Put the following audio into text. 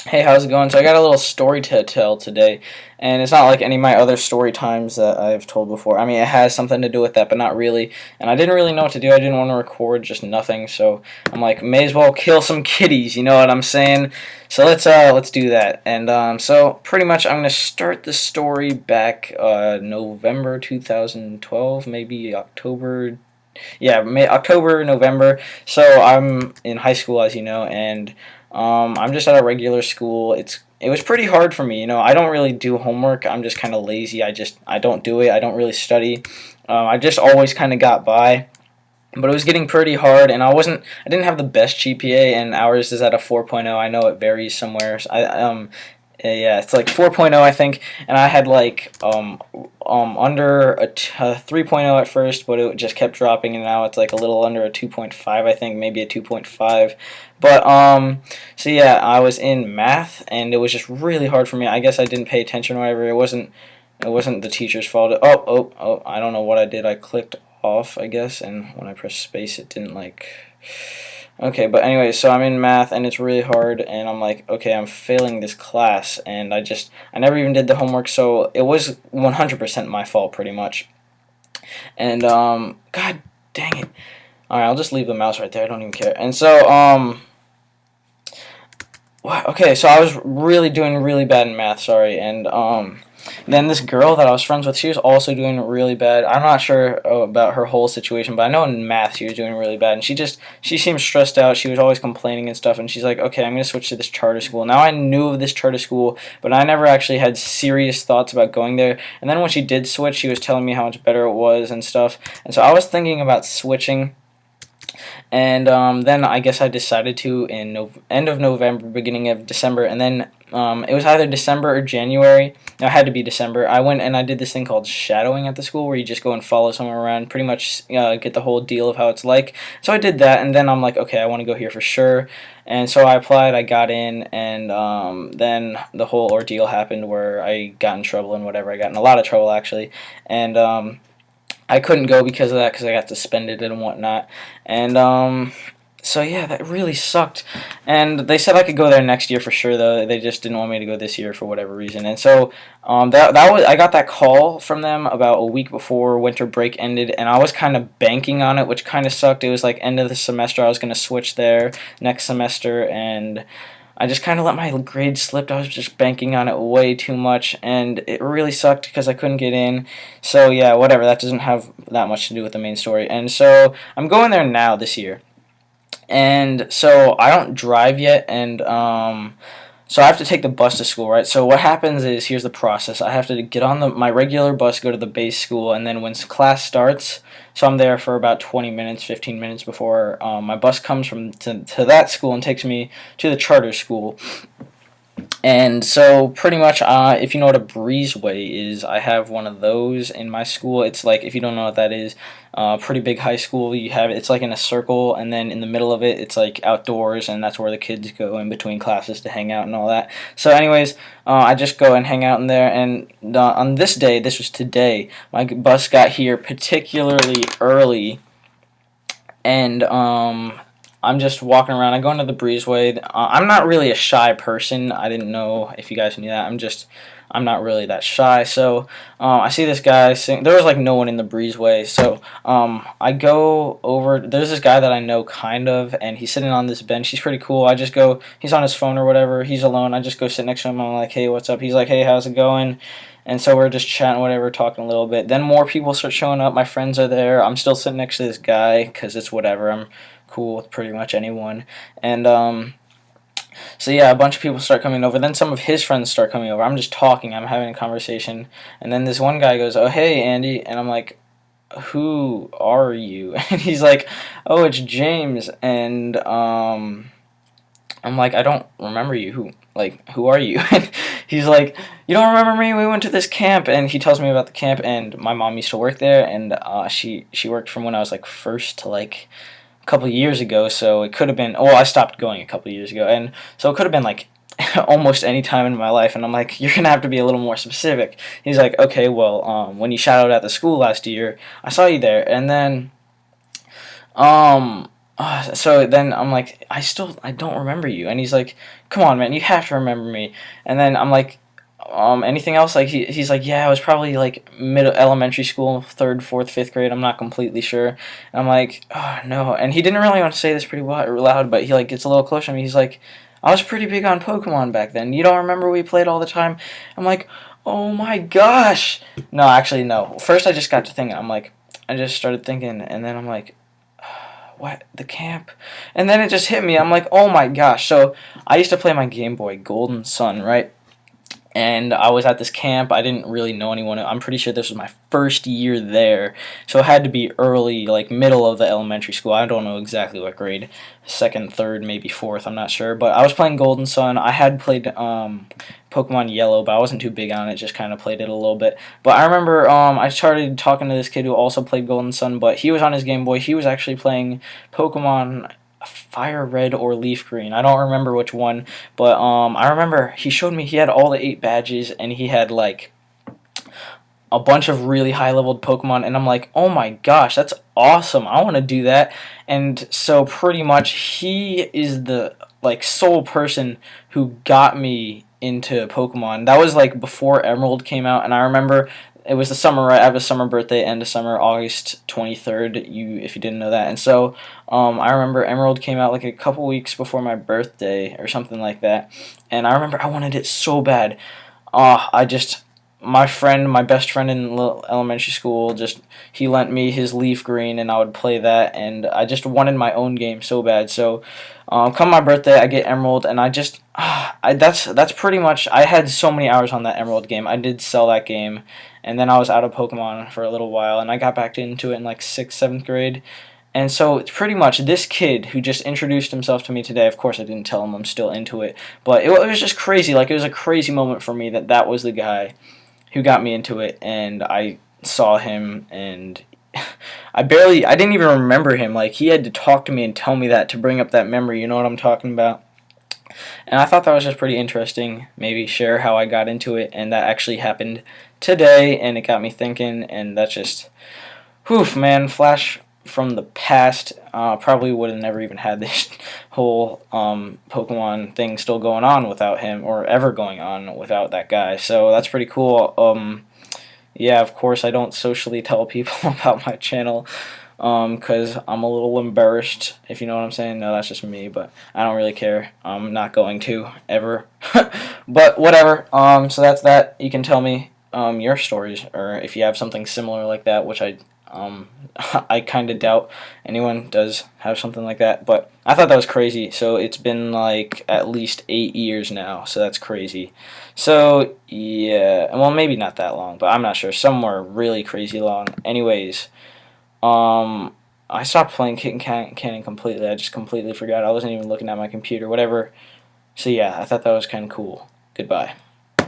Hey, how's it going? So I got a little story to tell today, and it's not like any of my other story times that I've told before. I mean, it has something to do with that, but not really. And I didn't really know what to do. I didn't want to record just nothing, so I'm like, may as well kill some kitties. You know what I'm saying? So let's do that. And so pretty much, I'm gonna start the story back November 2012, maybe October. Yeah, October, November. So I'm in high school, as you know, and I'm just at a regular school. It was pretty hard for me. I don't really do homework. I'm just kind of lazy. I don't do it. I don't really study. I just always kind of got by. But it was getting pretty hard, and I didn't have the best GPA, and ours is at a 4.0. I know it varies somewhere. Yeah, it's like 4.0, I think, and I had like under a 3.0 at first, but it just kept dropping, and now it's like a little under a 2.5, I think, maybe a 2.5. But so yeah, I was in math, and it was just really hard for me. I guess I didn't pay attention or whatever. It wasn't the teacher's fault. Oh, I don't know what I did. I clicked off, I guess, and when I pressed space, it didn't like. Okay, but anyway, so I'm in math and it's really hard, and I'm like, okay, I'm failing this class, and I never even did the homework, so it was 100% my fault pretty much. And god dang it. All right, I'll just leave the mouse right there. I don't even care. And so okay, so I was really doing really bad in math, sorry, and then this girl that I was friends with, she was also doing really bad. I'm not sure about her whole situation, but I know in math she was doing really bad, and she seemed stressed out. She was always complaining and stuff, and she's like, okay, I'm going to switch to this charter school. Now I knew of this charter school, but I never actually had serious thoughts about going there. And then when she did switch, she was telling me how much better it was and stuff, and so I was thinking about switching. And then I guess I decided to in end of November, beginning of December, and then it was either December or January. No, it had to be December. I went and I did this thing called shadowing at the school, where you just go and follow someone around, pretty much get the whole deal of how it's like. So I did that, and then I'm like, okay, I want to go here for sure. And so I applied, I got in, and then the whole ordeal happened where I got in trouble and whatever. I got in a lot of trouble, actually. And I couldn't go because of that, because I got suspended and whatnot. And so yeah, that really sucked. And they said I could go there next year for sure, though. They just didn't want me to go this year for whatever reason. And so that was I got that call from them about a week before winter break ended, and I was kind of banking on it, which kind of sucked. It was like end of the semester. I was going to switch there next semester, and I just kind of let my grades slip. I was just banking on it way too much, and it really sucked because I couldn't get in. So yeah, whatever. That doesn't have that much to do with the main story. And so I'm going there now this year, and so I don't drive yet, and so I have to take the bus to school, right? So what happens is, here's the process. I have to get on my regular bus, go to the base school, and then when class starts, so I'm there for about 20 minutes, 15 minutes before my bus comes to that school and takes me to the charter school. And so pretty much, if you know what a breezeway is, I have one of those in my school. It's like, if you don't know what that is, pretty big high school. It's like in a circle, and then in the middle of it, it's like outdoors, and that's where the kids go in between classes to hang out and all that. So anyways, I just go and hang out in there, and on this day, this was today, my bus got here particularly early, and I'm just walking around. I go into the breezeway. I'm not really a shy person. I didn't know if you guys knew that. I'm not really that shy. So I see this guy sitting. There was like no one in the breezeway. So I go over. There's this guy that I know kind of, and he's sitting on this bench. He's pretty cool. I just go. He's on his phone or whatever. He's alone. I just go sit next to him. I'm like, hey, what's up? He's like, hey, how's it going? And so we're just chatting, whatever, talking a little bit. Then more people start showing up. My friends are there. I'm still sitting next to this guy because it's whatever. I'm cool with pretty much anyone. And so yeah, a bunch of people start coming over. Then some of his friends start coming over. I'm just talking. I'm having a conversation. And then this one guy goes, oh, hey, Andy. And I'm like, who are you? And he's like, oh, it's James. And I'm like, I don't remember you. Who are you? And he's like, you don't remember me? We went to this camp. And he tells me about the camp, and my mom used to work there, and she worked from when I was like first to like a couple of years ago, so it could have been, well, I stopped going a couple of years ago, and so it could have been like almost any time in my life. And I'm like, you're gonna have to be a little more specific. He's like, okay, well, when you shadowed at the school last year, I saw you there. And then So then I'm like, I don't remember you. And he's like, come on, man, you have to remember me. And then I'm like, anything else? Like he's like, yeah, I was probably like middle elementary school, third, fourth, fifth grade. I'm not completely sure. And I'm like, oh no. And he didn't really want to say this pretty loud, but he like gets a little closer to me. He's like, I was pretty big on Pokemon back then. You don't remember we played all the time? I'm like, oh my gosh. No, actually no. First I just got to thinking. I'm like, I just started thinking, and then I'm like, what, the camp? And then it just hit me. I'm like, oh my gosh. So I used to play my Game Boy Golden Sun, right? And I was at this camp. I didn't really know anyone. I'm pretty sure this was my first year there, so it had to be early, like middle of the elementary school. I don't know exactly what grade, second, third, maybe fourth. I'm not sure, but I was playing Golden Sun. I had played Pokemon Yellow, but I wasn't too big on it. Just kind of played it a little bit. But I remember I started talking to this kid who also played Golden Sun, but he was on his Game Boy. He was actually playing Pokemon Fire Red or Leaf Green. I don't remember which one, but I remember he showed me he had all the 8 badges, and he had like a bunch of really high leveled Pokemon, and I'm like, oh my gosh, that's awesome. I want to do that. And so pretty much he is the like sole person who got me into Pokemon. That was like before Emerald came out, and I remember it was the summer, right? I have a summer birthday, end of summer, August 23rd. If you didn't know that, and so I remember Emerald came out like a couple weeks before my birthday or something like that, and I remember I wanted it so bad. I just my best friend in elementary school, just he lent me his Leaf Green, and I would play that, and I just wanted my own game so bad. So, come my birthday, I get Emerald, and that's pretty much. I had so many hours on that Emerald game. I did sell that game, and then I was out of Pokemon for a little while, and I got back into it in like sixth, seventh grade. And so it's pretty much this kid who just introduced himself to me today. Of course, I didn't tell him I'm still into it, but it was just crazy. Like it was a crazy moment for me that was the guy who got me into it, and I saw him, and I didn't even remember him. Like he had to talk to me and tell me that to bring up that memory. You know what I'm talking about? And I thought that was just pretty interesting. Maybe share how I got into it, and that actually happened today, and it got me thinking. And that's just, whew, man, flash from the past. Probably would have never even had this whole Pokemon thing still going on without him, or ever going on without that guy. So that's pretty cool. Yeah, of course, I don't socially tell people about my channel because I'm a little embarrassed, if you know what I'm saying. No, that's just me, but I don't really care. I'm not going to, ever. But whatever. So that's that. You can tell me your stories, or if you have something similar like that, which I kind of doubt anyone does have something like that, but I thought that was crazy. So it's been like at least 8 years now, so that's crazy. So yeah, well, maybe not that long, but I'm not sure. Somewhere really crazy long. Anyways, I stopped playing Kitten Cannon completely. I just completely forgot. I wasn't even looking at my computer, whatever. So yeah, I thought that was kind of cool. Goodbye.